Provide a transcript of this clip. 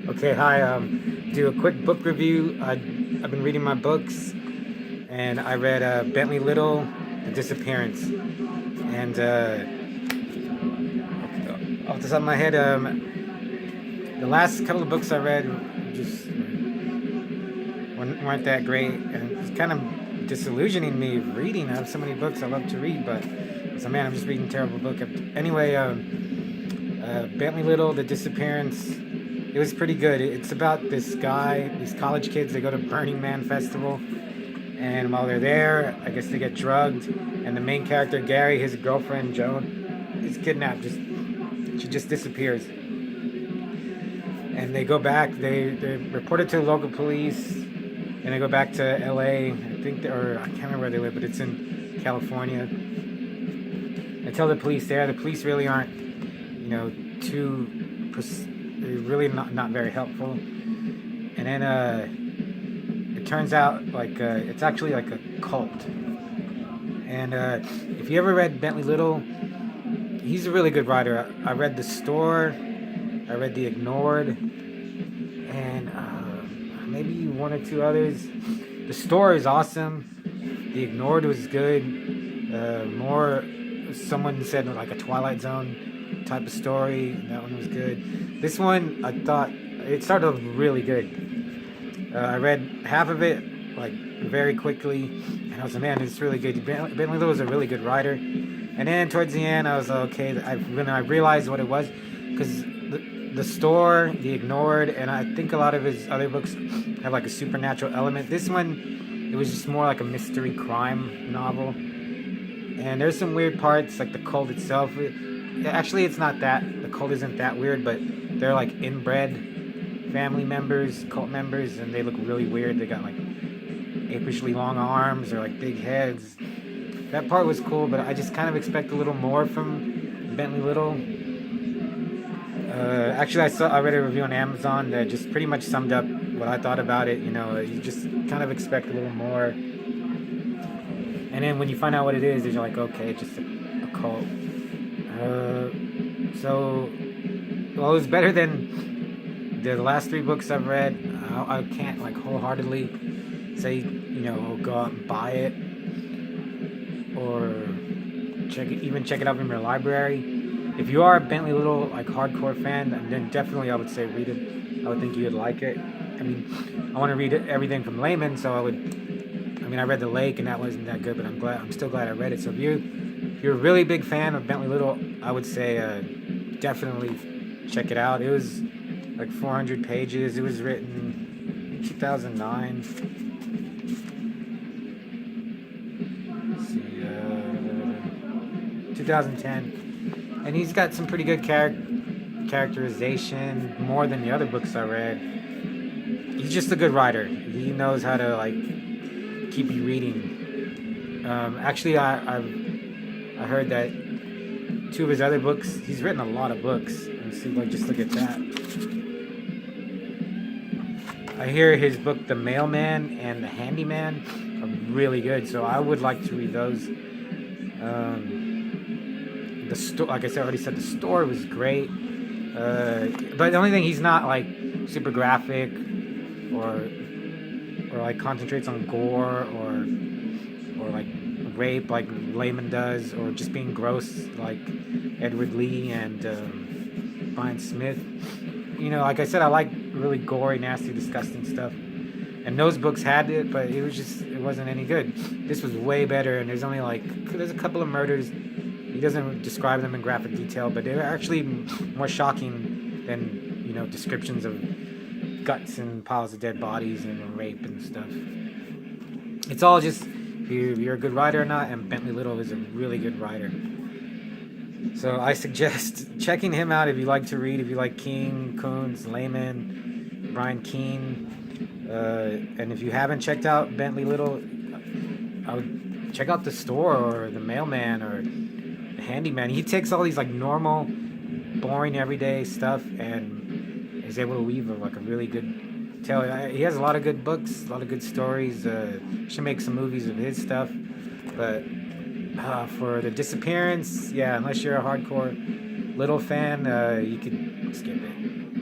Okay, hi. Do a quick book review. I've been reading my books, and I read Bentley Little, The Disappearance, and off the top of my head, the last couple of books I read just weren't that great, and it's kind of disillusioning me reading. I have so many books I love to read, but so man, I'm just reading terrible book. Anyway, Bentley Little, The Disappearance. It was pretty good. It's about this guy, these college kids. They go to Burning Man festival, and while they're there, I guess they get drugged, and the main character Gary, his girlfriend Joan, is kidnapped. She just disappears, and they go back. They report it to the local police, and they go back to L.A. I think, or I can't remember where they live, but it's in California. They tell the police there. The police really aren't, too. They're really not very helpful. And then it turns out like it's actually like a cult. And if you ever read Bentley Little, he's a really good writer. I read The Store, I read The Ignored, and maybe one or two others. The Store is awesome. The Ignored was good. More, someone said like a Twilight Zone type of story. That one was good. This one, I thought it started off really good. I read half of it like very quickly, and I was like, man, it's really good. Bentley Little was a really good writer. And then towards the end, I was like, okay. When I realized what it was, because the Store, The Ignored, and I think a lot of his other books have like a supernatural element. This one, it was just more like a mystery crime novel. And there's some weird parts, like the cult itself. Actually, it's not that. The cult isn't that weird, but they're like inbred family members, cult members, and they look really weird. They got like apishly long arms or like big heads. That part was cool, but I just kind of expect a little more from Bentley Little. Actually, I read a review on Amazon that just pretty much summed up what I thought about it. You just kind of expect a little more, and then when you find out what it is, you're like, okay, it's just a cult. So, well, it was better than the last three books I've read. I can't like wholeheartedly say, go out and buy it or check it out from your library. If you are a Bentley Little like hardcore fan, then definitely I would say read it. I would think you would like it. I mean, I want to read everything from layman, so I read The Lake and that wasn't that good, but I'm still glad I read it. So if you're a really big fan of Bentley Little, I would say definitely check it out. It was like 400 pages. It was written in 2009. Let's see, 2010, and he's got some pretty good characterization, more than the other books I read. He's just a good writer. He knows how to like keep you reading. Actually, I heard that two of his other books, he's written a lot of books. Let's see, like just look at that. I hear his book, The Mailman and The Handyman, are really good. So I would like to read those. The store, like I said, already said, The Store was great. But the only thing, he's not like super graphic or like concentrates on gore or like rape like Layman does, or just being gross like Edward Lee and Brian Smith. Like I said, I like really gory, nasty, disgusting stuff. And those books had it, but it wasn't any good. This was way better, and there's a couple of murders. He doesn't describe them in graphic detail, but they're actually more shocking than, descriptions of guts and piles of dead bodies and rape and stuff. It's all just if you're a good writer or not, and Bentley Little is a really good writer. So I suggest checking him out if you like to read, if you like King, Coons, Layman, Brian Keene. And if you haven't checked out Bentley Little, I would check out The Store or The Mailman or The Handyman. He takes all these like normal, boring, everyday stuff and is able to weave like a really good tale. He has a lot of good books, a lot of good stories. Should make some movies of his stuff. But for The Disappearance, yeah, unless you're a hardcore Little fan, you could skip it.